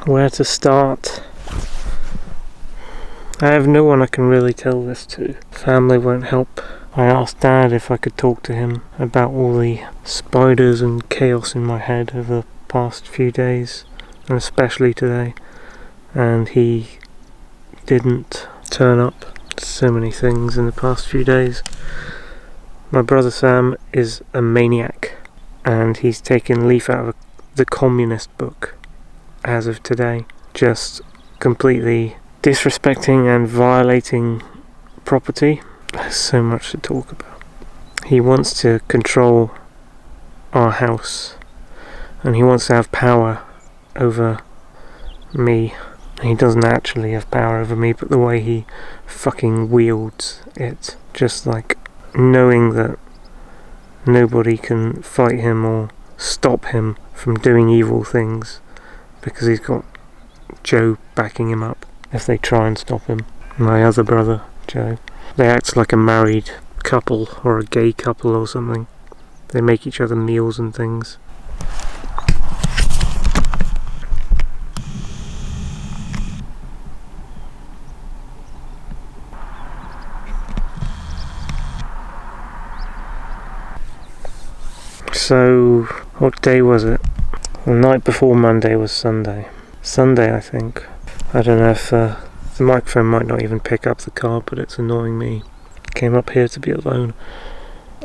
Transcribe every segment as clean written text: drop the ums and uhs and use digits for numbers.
Where to start? I have no one I can really tell this to. Family won't help. I asked Dad if I could talk to him about all the spiders and chaos in my head over the past few days, and especially today, and he didn't turn up. So many things in the past few days. My brother Sam is a maniac, and he's taken a leaf out of the communist book as of today, just completely disrespecting and violating property. There's so much to talk about. He wants to control our house, and he wants to have power over me. He doesn't actually have power over me, but the way he fucking wields it, just like knowing that nobody can fight him or stop him from doing evil things because he's got Joe backing him up if they try and stop him. My other brother, Joe, they act like a married couple or a gay couple or something. They make each other meals and things. So, what day was it? The night before Monday was Sunday. Sunday, I think. I don't know if the microphone might not even pick up the car, but it's annoying me. Came up here to be alone.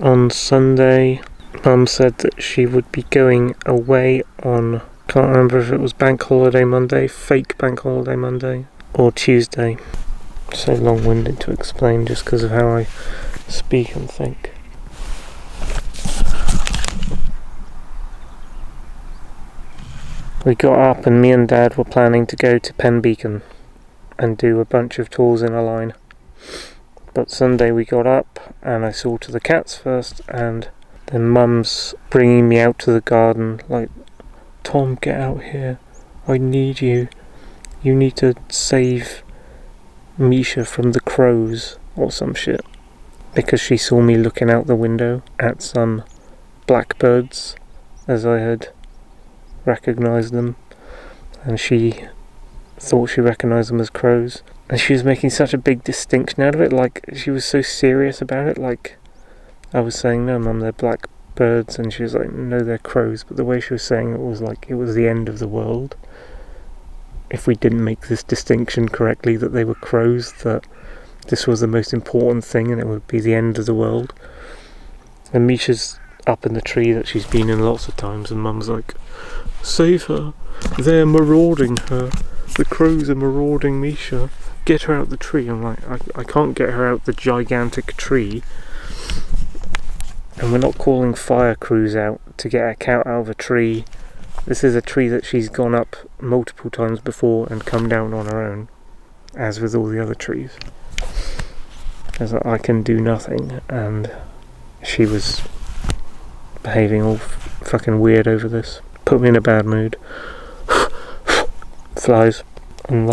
On Sunday, Mum said that she would be going away on, can't remember if it was Bank Holiday Monday, fake Bank Holiday Monday, or Tuesday. So long-winded to explain just because of how I speak and think. We got up and me and Dad were planning to go to Penn Beacon and do a bunch of tours in a line. But Sunday we got up and I saw to the cats first, and then Mum's bringing me out to the garden like, Tom, get out here. I need you. You need to save Misha from the crows or some shit. Because she saw me looking out the window at some blackbirds as I had recognised them, and she thought she recognised them as crows, and she was making such a big distinction out of it, like she was so serious about it, like I was saying, no Mum, they're blackbirds, and she was like, no, they're crows, but the way she was saying it was like it was the end of the world if we didn't make this distinction correctly, that they were crows, that this was the most important thing and it would be the end of the world. And Misha's up in the tree that she's been in lots of times, and Mum's like, save her, they're marauding her, the crows are marauding Misha, get her out the tree. I'm like, I can't get her out the gigantic tree, and we're not calling fire crews out to get a cat out of a tree. This is a tree that she's gone up multiple times before and come down on her own, as with all the other trees. As I can do nothing, and she was behaving all fucking weird over this. Put me in a bad mood. Flies. And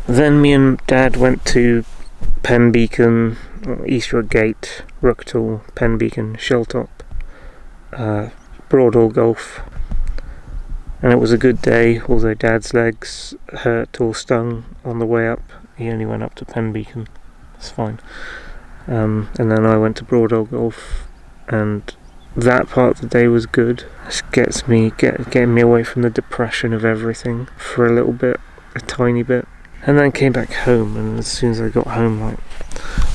then me and Dad went to Penn Beacon, Eastwood Gate, Rucktal, Penn Beacon, Shelltop, Broadhall Golf, and it was a good day, although Dad's legs hurt or stung on the way up. He only went up to Penn Beacon. It's fine. And then I went to Broadhall Golf, and that part of the day was good. It gets me, getting me away from the depression of everything for a little bit, a tiny bit. And then came back home, and as soon as I got home, like,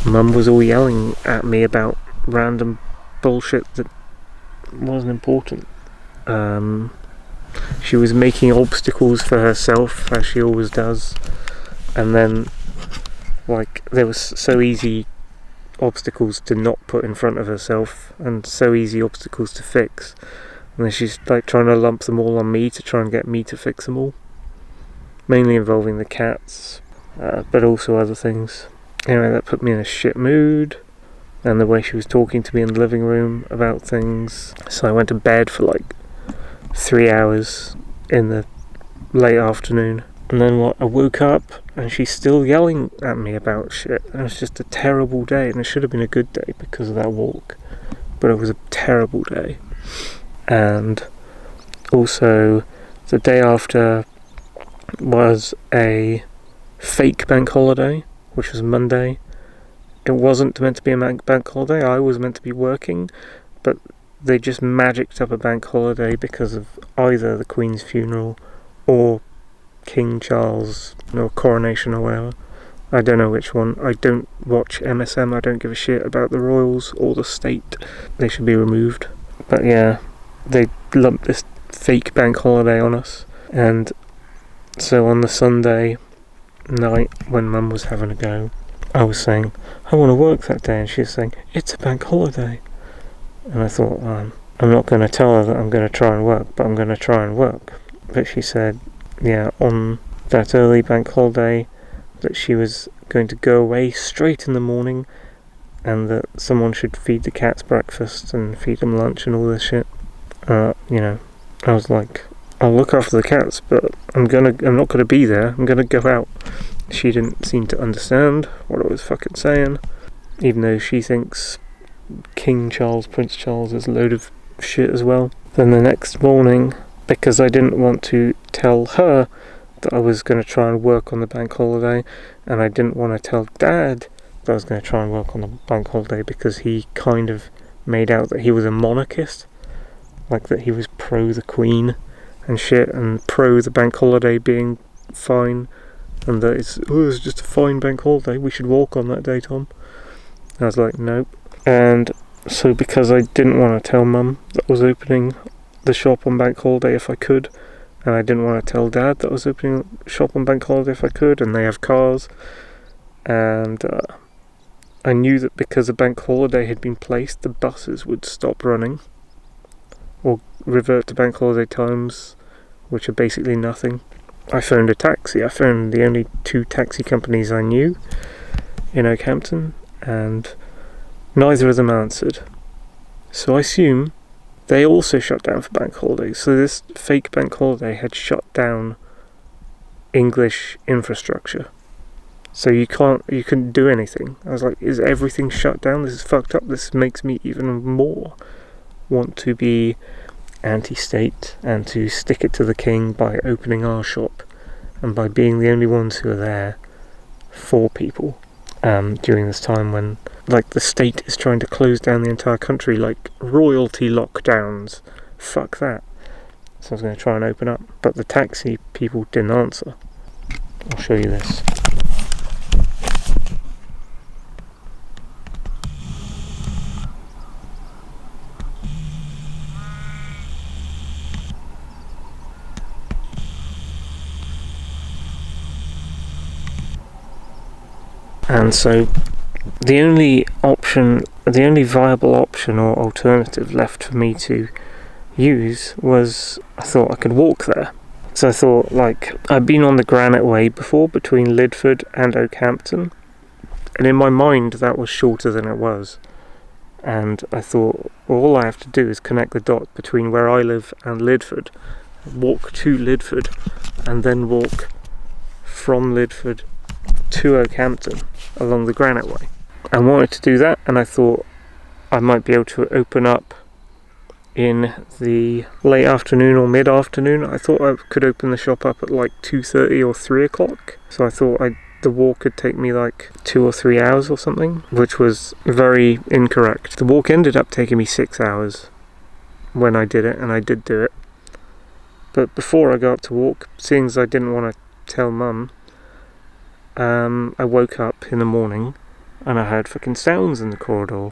Mum was all yelling at me about random bullshit that wasn't important. She was making obstacles for herself, as she always does, and then, like, there was so easy obstacles to not put in front of herself, and so easy obstacles to fix, and then she's like trying to lump them all on me to try and get me to fix them all, mainly involving the cats, but also other things. Anyway, that put me in a shit mood, and the way she was talking to me in the living room about things. So I went to bed for like 3 hours in the late afternoon, And then I woke up and she's still yelling at me about shit. And it was just a terrible day, and it should have been a good day because of that walk, but it was a terrible day. And also, the day after was a fake bank holiday, which was Monday. It wasn't meant to be a bank holiday. I was meant to be working, but they just magicked up a bank holiday because of either the Queen's funeral or King Charles, coronation or whatever. I don't know which one. I don't watch MSM. I don't give a shit about the royals or the state. They should be removed. But yeah, they lumped this fake bank holiday on us. And so on the Sunday night when Mum was having a go, I was saying, I want to work that day, and she was saying, it's a bank holiday. And I thought, I'm not going to tell her that I'm going to try and work, but I'm going to try and work. But she said, yeah, on that early bank holiday, that she was going to go away straight in the morning, and that someone should feed the cats breakfast and feed them lunch and all this shit. I was like, I'll look after the cats, but I'm not gonna be there. I'm gonna go out. She didn't seem to understand what I was fucking saying, even though she thinks King Charles, Prince Charles is a load of shit as well. Then the next morning, because I didn't want to tell her that I was going to try and work on the bank holiday, and I didn't want to tell Dad that I was going to try and work on the bank holiday because he kind of made out that he was a monarchist, like that he was pro the Queen and shit, and pro the bank holiday being fine, and that it's just a fine bank holiday, we should walk on that day, Tom. I was like, nope. And so because I didn't want to tell Mum that I was opening the shop on bank holiday if I could, and I didn't want to tell Dad that I was opening the shop on bank holiday if I could, and they have cars, and I knew that because a bank holiday had been placed, the buses would stop running or revert to bank holiday times, which are basically nothing. I phoned a taxi. I phoned the only 2 taxi companies I knew in Oakhampton, and neither of them answered. So I assume they also shut down for bank holidays. So this fake bank holiday had shut down English infrastructure. So you couldn't do anything. I was like, is everything shut down? This is fucked up. This makes me even more want to be anti-state and to stick it to the king by opening our shop and by being the only ones who are there for people during this time when the state is trying to close down the entire country, like royalty lockdowns. Fuck that. So I was going to try and open up, but the taxi people didn't answer. I'll show you this. And so the only viable option or alternative left for me to use was, I thought I could walk there. So I thought, I'd been on the Granite Way before between Lidford and Oakhampton, and in my mind that was shorter than it was. And I thought, well, all I have to do is connect the dot between where I live and Lidford, walk to Lidford, and then walk from Lidford to Oakhampton along the Granite Way. I wanted to do that, and I thought I might be able to open up in the late afternoon or mid-afternoon. I thought I could open the shop up at 2:30 or 3 o'clock. So I thought the walk could take me 2 or 3 hours or something, which was very incorrect. The walk ended up taking me 6 hours when I did it, and I did do it. But before I got up to walk, seeing as I didn't want to tell Mum, I woke up in the morning and I heard fucking sounds in the corridor.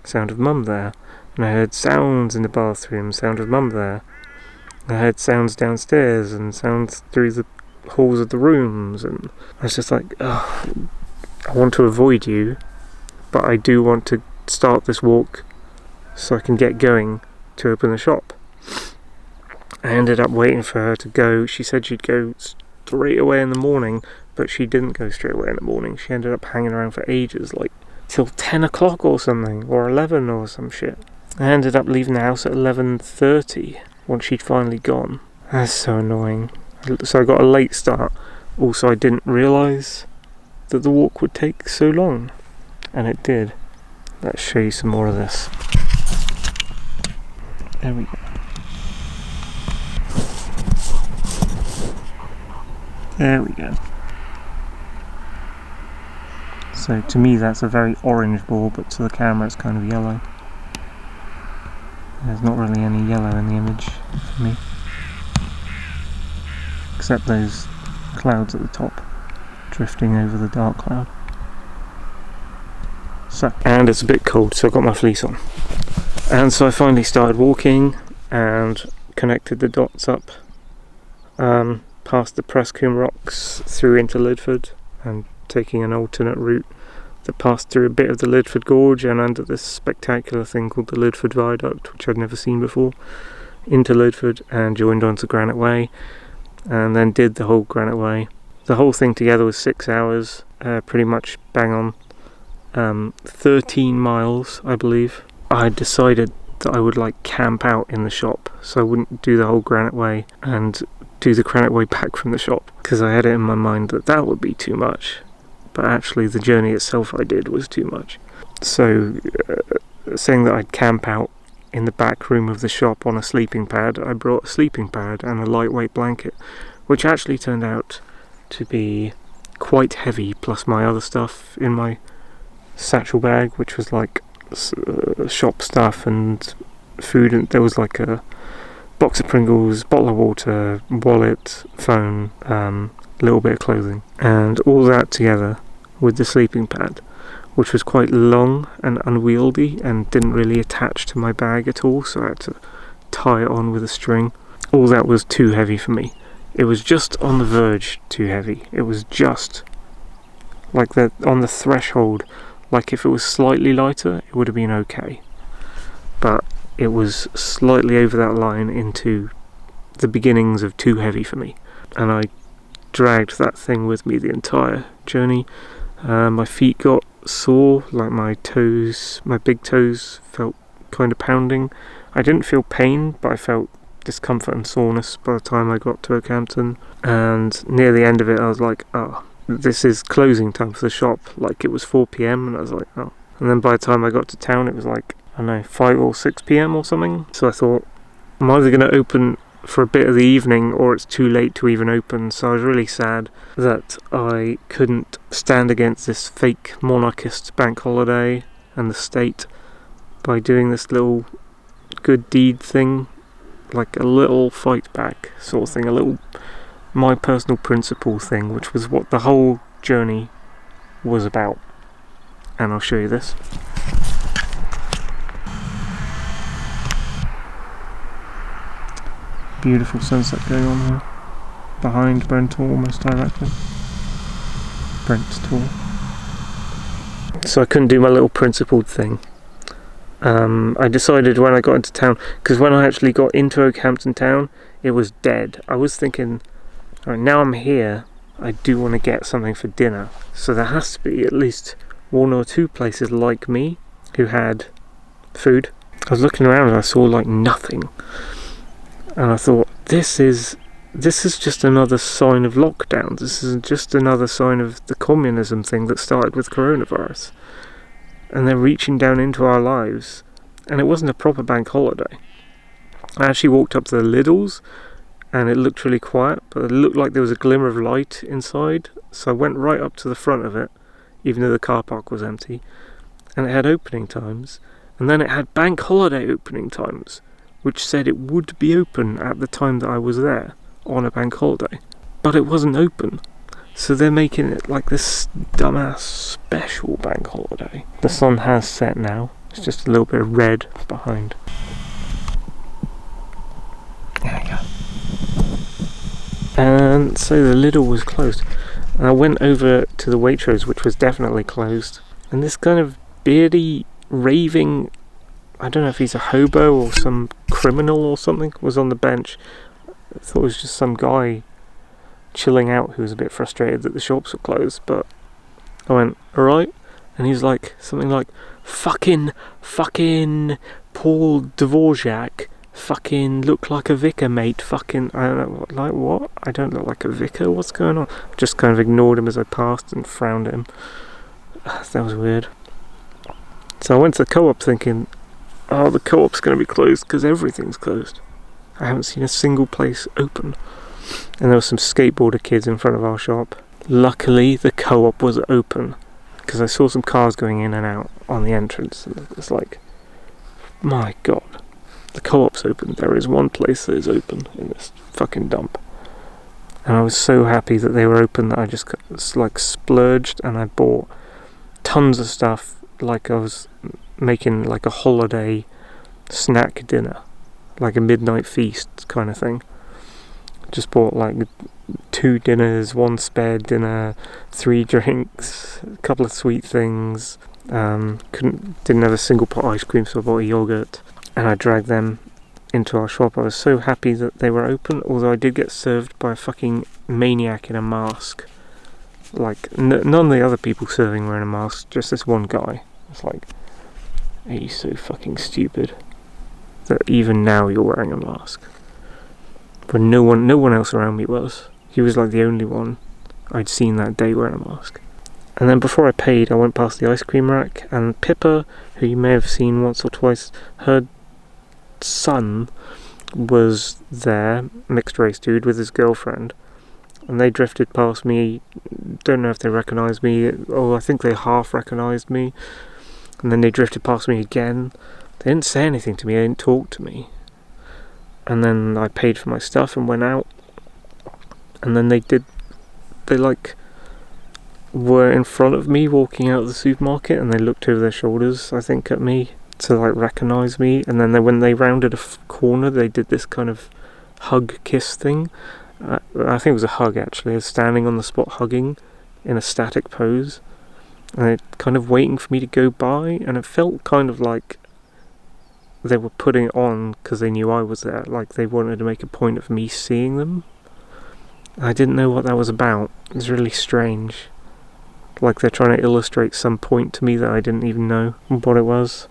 Sound of Mum there. And I heard sounds in the bathroom, sound of Mum there. I heard sounds downstairs and sounds through the halls of the rooms, and I was just like, I want to avoid you, but I do want to start this walk so I can get going to open the shop. I ended up waiting for her to go. She said she'd go straight away in the morning, but she didn't go straight away in the morning. She ended up hanging around for ages, till 10 o'clock or something, or 11 or some shit. I ended up leaving the house at 11:30 once she'd finally gone. That's so annoying. So I got a late start. Also, I didn't realise that the walk would take so long, and it did. Let's show you some more of this. There we go. There we go. So to me that's a very orange ball, but to the camera it's kind of yellow. There's not really any yellow in the image for me, except those clouds at the top drifting over the dark cloud. So, and it's a bit cold, so I've got my fleece on. And so I finally started walking and connected the dots up past the Prescombe Rocks through into Lidford, and taking an alternate route that passed through a bit of the Lidford Gorge and under this spectacular thing called the Lidford Viaduct, which I'd never seen before, into Lidford, and joined onto Granite Way, and then did the whole Granite Way. The whole thing together was 6 hours, pretty much bang on. 13 miles, I believe. I decided that I would camp out in the shop, so I wouldn't do the whole Granite Way and do the Granite Way back from the shop, because I had it in my mind that that would be too much. But actually the journey itself I did was too much. So saying that I'd camp out in the back room of the shop on a sleeping pad, I brought a sleeping pad and a lightweight blanket, which actually turned out to be quite heavy, plus my other stuff in my satchel bag, which was shop stuff and food, and there was a box of Pringles, bottle of water, wallet, phone, little bit of clothing, and all that together with the sleeping pad, which was quite long and unwieldy and didn't really attach to my bag at all, so I had to tie it on with a string. All that was too heavy for me. It was just on the verge too heavy. It was just on the threshold. If it was slightly lighter, it would have been okay, but it was slightly over that line into the beginnings of too heavy for me, and I dragged that thing with me the entire journey. My feet got sore, my toes, my big toes felt kind of pounding. I didn't feel pain, but I felt discomfort and soreness by the time I got to Oakhampton, and near the end of it I was like, oh, this is closing time for the shop. It was 4 PM, and I was like, oh. And then by the time I got to town it was I don't know, 5 or 6 PM or something. So I thought, I'm either going to open for a bit of the evening or it's too late to even open. So I was really sad that I couldn't stand against this fake monarchist bank holiday and the state by doing this little good deed thing, a little fight back sort of thing, a little my personal principle thing, which was what the whole journey was about. And I'll show you this. Beautiful sunset going on here behind Brentall almost directly. Brentall. So I couldn't do my little principled thing. I decided when I got into town, because when I actually got into Oakhampton town it was dead. I was thinking, alright, now I'm here, I do want to get something for dinner, so there has to be at least 1 or 2 places like me who had food. I was looking around and I saw nothing. And I thought, this is just another sign of lockdowns. This is just another sign of the communism thing that started with coronavirus. And they're reaching down into our lives. And it wasn't a proper bank holiday. I actually walked up to the Lidl's, and it looked really quiet, but it looked like there was a glimmer of light inside. So I went right up to the front of it, even though the car park was empty. And it had opening times. And then it had bank holiday opening times, which said it would be open at the time that I was there on a bank holiday, but it wasn't open. So they're making it this dumbass special bank holiday. The sun has set now. It's just a little bit of red behind. There we go. And so the Lidl was closed. And I went over to the Waitrose, which was definitely closed. And this kind of beardy, raving, I don't know if he's a hobo or some criminal or something, was on the bench. I thought it was just some guy chilling out who was a bit frustrated that the shops were closed, but I went, alright, and he's something like, fucking Paul Dvorak, fucking look like a vicar, mate. Fucking, I don't know, like what? I don't look like a vicar, what's going on? Just kind of ignored him as I passed and frowned at him. That was weird. So I went to the Co-op thinking, oh, the Co-op's going to be closed because everything's closed. I haven't seen a single place open. And there were some skateboarder kids in front of our shop. Luckily, the Co-op was open because I saw some cars going in and out on the entrance. And it's like, my God, the Co-op's open. There is one place that is open in this fucking dump. And I was so happy that they were open that I just like splurged and I bought tons of stuff, like I was making like a holiday snack dinner, like a midnight feast kind of thing. Just bought like 2 dinners, 1 spare dinner, 3 drinks, a couple of sweet things. Didn't have a single pot of ice cream, so I bought a yogurt and I dragged them into our shop. I was so happy that they were open, although I did get served by a fucking maniac in a mask. Like, none of the other people serving were in a mask, just this one guy. It's like, he's so fucking stupid that even now you're wearing a mask. But no one else around me was. He was like the only one I'd seen that day wearing a mask. And then before I paid, I went past the ice cream rack, and Pippa, who you may have seen once or twice, her son was there, mixed race dude, with his girlfriend. And they drifted past me. Don't know if they recognised me. I think they half recognised me. And then they drifted past me again. They didn't say anything to me. They didn't talk to me. And then I paid for my stuff and went out. And then they like were in front of me walking out of the supermarket, and they looked over their shoulders, I think, at me to like recognise me. And then when they rounded a corner, they did this kind of hug kiss thing. I think it was a hug, actually. I was standing on the spot hugging in a static pose, and they're kind of waiting for me to go by, and it felt kind of like they were putting it on because they knew I was there, like they wanted to make a point of me seeing them. I didn't know what that was about. It was really strange. Like they're trying to illustrate some point to me that I didn't even know what it was.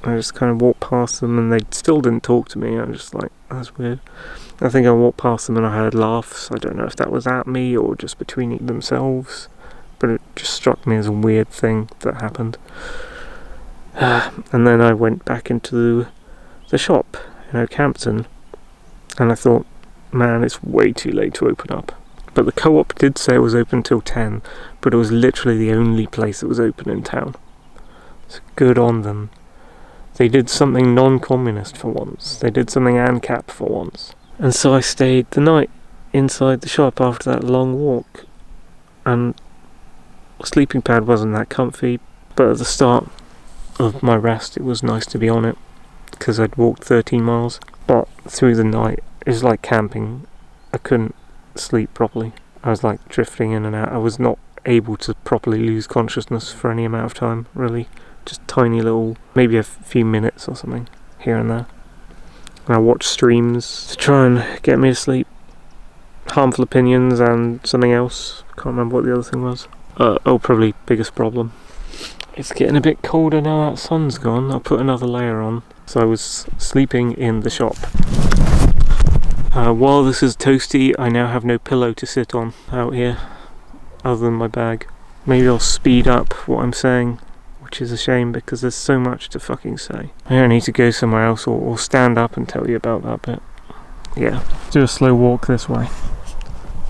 I just kind of walked past them and they still didn't talk to me. I was just like, that's weird. I think I walked past them and I heard laughs. I don't know if that was at me or just between themselves, but it just struck me as a weird thing that happened. And then I went back into the shop in Oakhampton, and I thought, man, it's way too late to open up. But the Co-op did say it was open till 10, but it was literally the only place that was open in town. So good on them. They did something non-communist for once. They did something ANCAP for once. And so I stayed the night inside the shop after that long walk. And the sleeping pad wasn't that comfy, but at the start of my rest it was nice to be on it, because I'd walked 13 miles. But through the night, it was like camping. I couldn't sleep properly. I was like drifting in and out. I was not able to properly lose consciousness for any amount of time, really. Just tiny little, maybe a few minutes or something, here and there. And I watched streams to try and get me to sleep. Harmful Opinions and something else. Can't remember what the other thing was. Probably biggest problem. It's getting a bit colder now that sun's gone. I'll put another layer on. So I was sleeping in the shop. While this is toasty, I now have no pillow to sit on out here, other than my bag. Maybe I'll speed up what I'm saying, which is a shame because there's so much to fucking say. I don't need to go somewhere else or stand up and tell you about that bit. Yeah, do a slow walk this way,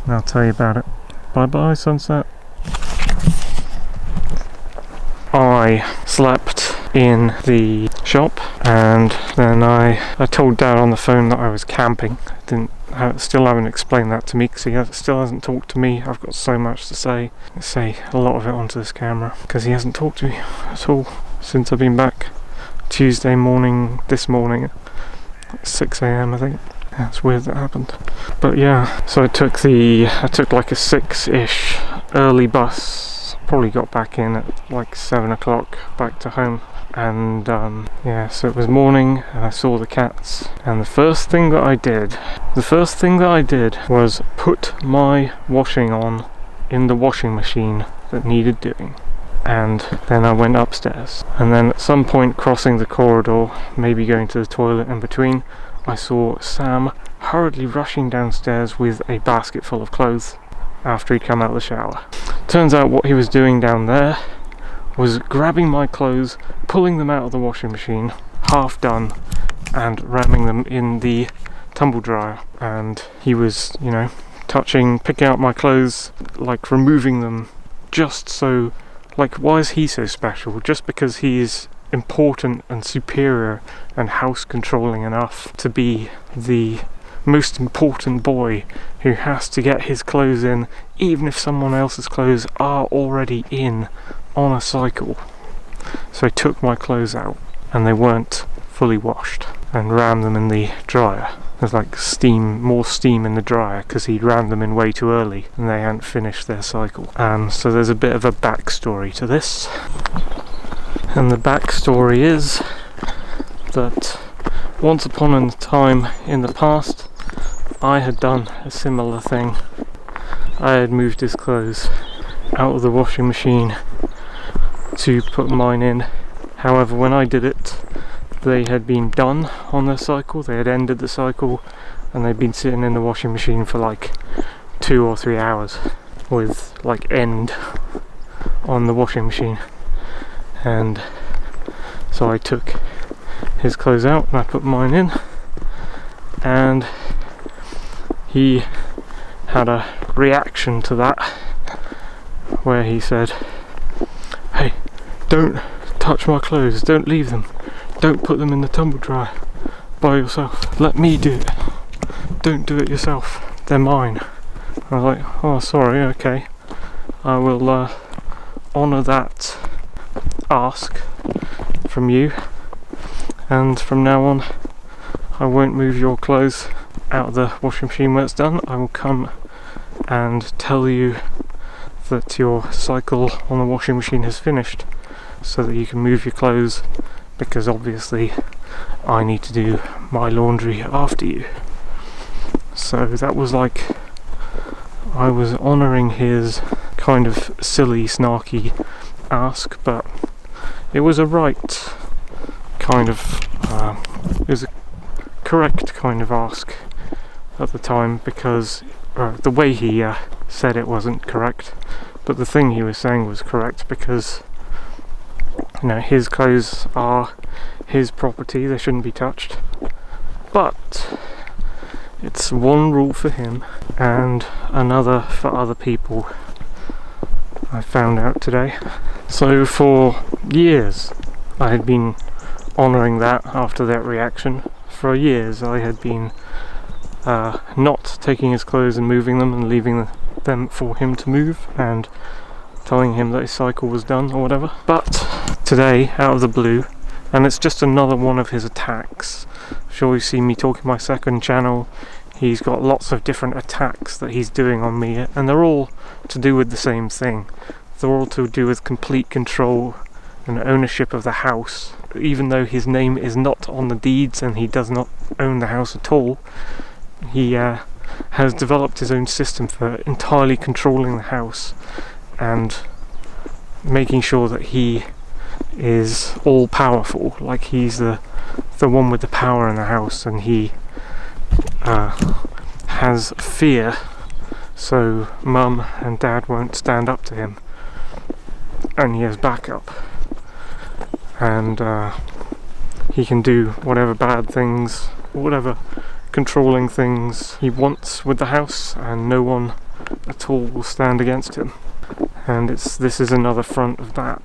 and I'll tell you about it. Bye bye, sunset. I slept in the shop, and then I told Dad on the phone that I was camping. Still haven't explained that to me because he still hasn't talked to me. I've got so much to say. I say a lot of it onto this camera because he hasn't talked to me at all since I've been back. Tuesday morning, this morning at 6 a.m. I think. Yeah, it's weird that happened. But yeah, so I took like a 6-ish early bus. Probably got back in at like 7 o'clock back to home. And yeah, so it was morning and I saw the cats, and the first thing that I did was put my washing on in the washing machine that needed doing. and then I went upstairs. And then at some point crossing the corridor, maybe going to the toilet in between, I saw Sam hurriedly rushing downstairs with a basket full of clothes after he'd come out of the shower. Turns out what he was doing down there was grabbing my clothes, pulling them out of the washing machine, half done, and ramming them in the tumble dryer. And he was, picking out my clothes, like removing them just so, like, why is he so special? Just because he is important and superior and house controlling enough to be the most important boy who has to get his clothes in, even if someone else's clothes are already in on a cycle. So I took my clothes out, and they weren't fully washed, and rammed them in the dryer. There's like more steam in the dryer because he'd rammed them in way too early and they hadn't finished their cycle. So there's a bit of a backstory to this, and the backstory is that once upon a time in the past, I had done a similar thing. I had moved his clothes out of the washing machine to put mine in. However, when I did it, they had been done on their cycle, they had ended the cycle, and they'd been sitting in the washing machine for like 2 or 3 hours with like end on the washing machine. And so I took his clothes out and I put mine in, and he had a reaction to that where he said, "Hey, don't touch my clothes, don't leave them, don't put them in the tumble dryer by yourself, let me do it, don't do it yourself, they're mine." I was like, "Oh, sorry, okay, I will honour that ask from you, and from now on I won't move your clothes out of the washing machine when it's done. I will come and tell you that your cycle on the washing machine has finished, so that you can move your clothes, because obviously I need to do my laundry after you." So that was like, I was honouring his kind of silly, snarky ask, but it was a right kind of, it was a correct kind of ask at the time, because the way he said it wasn't correct, but the thing he was saying was correct, because his clothes are his property, they shouldn't be touched. But it's one rule for him and another for other people, I found out today. So for years I had been honouring that after that reaction. For years I had been not taking his clothes and moving them and leaving them for him to move and telling him that his cycle was done or whatever. But today, out of the blue, and it's just another one of his attacks. I'm sure you've seen me talking my second channel. He's got lots of different attacks that he's doing on me, and they're all to do with the same thing. They're all to do with complete control and ownership of the house. Even though his name is not on the deeds and he does not own the house at all, he has developed his own system for entirely controlling the house and making sure that he is all powerful, like he's the one with the power in the house, and he has fear so mum and dad won't stand up to him, and he has backup, and he can do whatever bad things, whatever controlling things he wants with the house, and no one at all will stand against him. And this is another front of that.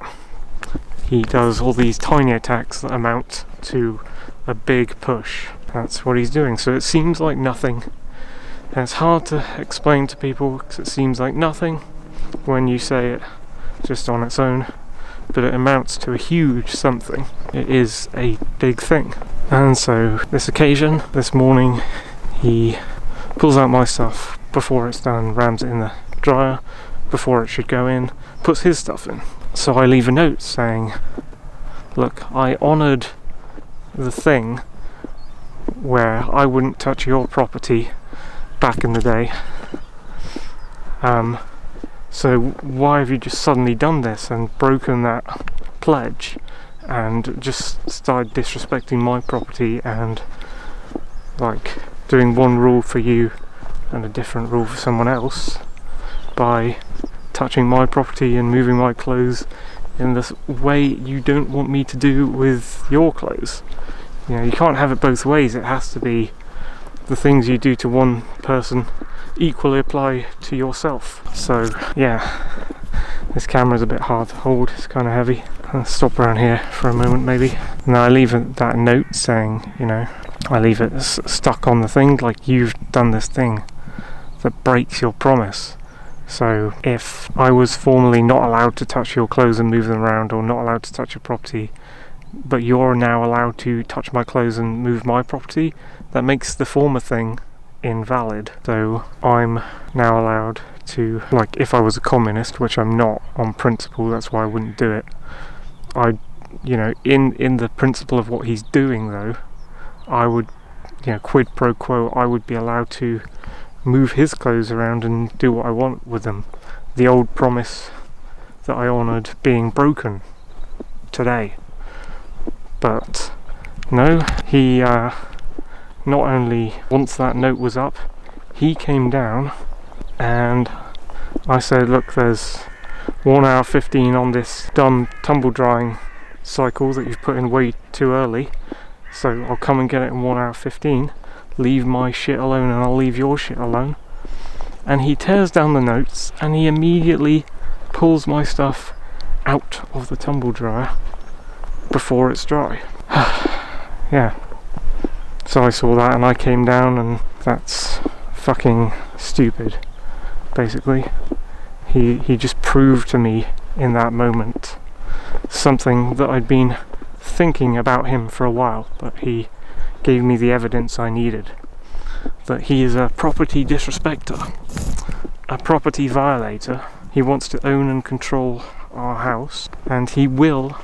He does all these tiny attacks that amount to a big push. That's what he's doing. So it seems like nothing, and it's hard to explain to people because it seems like nothing when you say it just on its own, but it amounts to a huge something. It is a big thing. And so this occasion, this morning, he pulls out my stuff before it's done, rams it in the dryer before it should go in, puts his stuff in. So I leave a note saying, "Look, I honoured the thing where I wouldn't touch your property back in the day. So why have you just suddenly done this and broken that pledge and just started disrespecting my property and like doing one rule for you and a different rule for someone else by touching my property and moving my clothes in this way you don't want me to do with your clothes? You know, you can't have it both ways. It has to be the things you do to one person equally apply to yourself. So yeah, this camera's a bit hard to hold, it's kind of heavy. I'll stop around here for a moment maybe. Now I leave that note saying, you know, I leave it stuck on the thing, like, you've done this thing that breaks your promise. So if I was formerly not allowed to touch your clothes and move them around, or not allowed to touch your property, but you're now allowed to touch my clothes and move my property, that makes the former thing invalid. So I'm now allowed to, like, if I was a communist, which I'm not on principle, that's why I wouldn't do it. I, you know, in the principle of what he's doing though, I would, you know, quid pro quo, I would be allowed to move his clothes around and do what I want with them. The old promise that I honoured being broken today. But no, he not only, once that note was up, he came down and I said, look, there's 1 hour 15 on this dumb tumble drying cycle that you've put in way too early, so I'll come and get it in 1 hour 15, leave my shit alone and I'll leave your shit alone. And he tears down the notes and he immediately pulls my stuff out of the tumble dryer before it's dry. Yeah. So I saw that and I came down, and that's fucking stupid, basically. He just proved to me in that moment something that I'd been thinking about him for a while, but he gave me the evidence I needed. That he is a property disrespecter, a property violator. He wants to own and control our house, and he will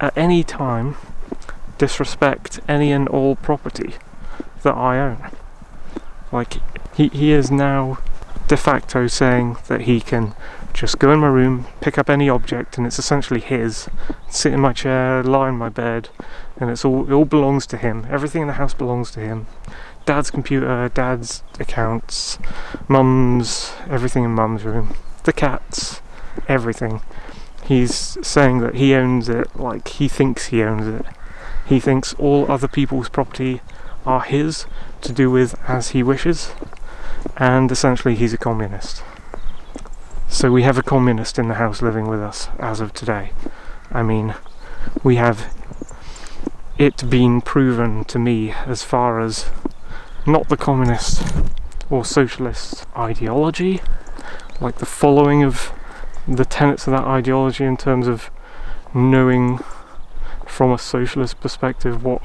at any time disrespect any and all property that I own. Like, he is now de facto saying that he can just go in my room, pick up any object, and it's essentially his, sit in my chair, lie in my bed, and it all belongs to him. Everything in the house belongs to him. Dad's computer, dad's accounts, mum's, everything in mum's room, the cats, everything. He's saying that he owns it, like he thinks he owns it. He thinks all other people's property are his to do with as he wishes, and essentially he's a communist. So we have a communist in the house living with us as of today. I mean, we have it been proven to me as far as not the communist or socialist ideology, like the following of the tenets of that ideology in terms of knowing from a socialist perspective what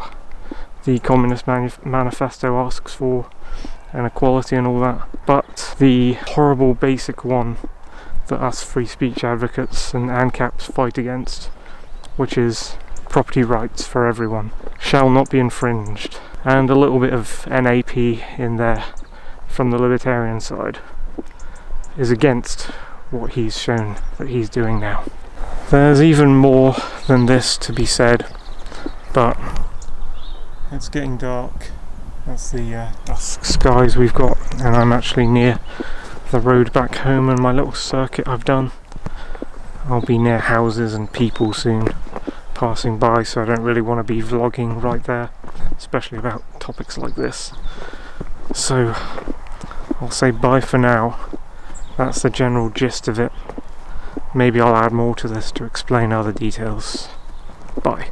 the Communist Manifesto asks for, and equality and all that, but the horrible basic one that us free speech advocates and ANCAPs fight against, which is property rights for everyone, shall not be infringed, and a little bit of NAP in there from the libertarian side, is against what he's shown that he's doing now. There's even more than this to be said, but it's getting dark. That's the dusk skies we've got, and I'm actually near the road back home and my little circuit I've done. I'll be near houses and people soon passing by, so I don't really want to be vlogging right there, especially about topics like this. So I'll say bye for now. That's the general gist of it. Maybe I'll add more to this to explain other details. Bye.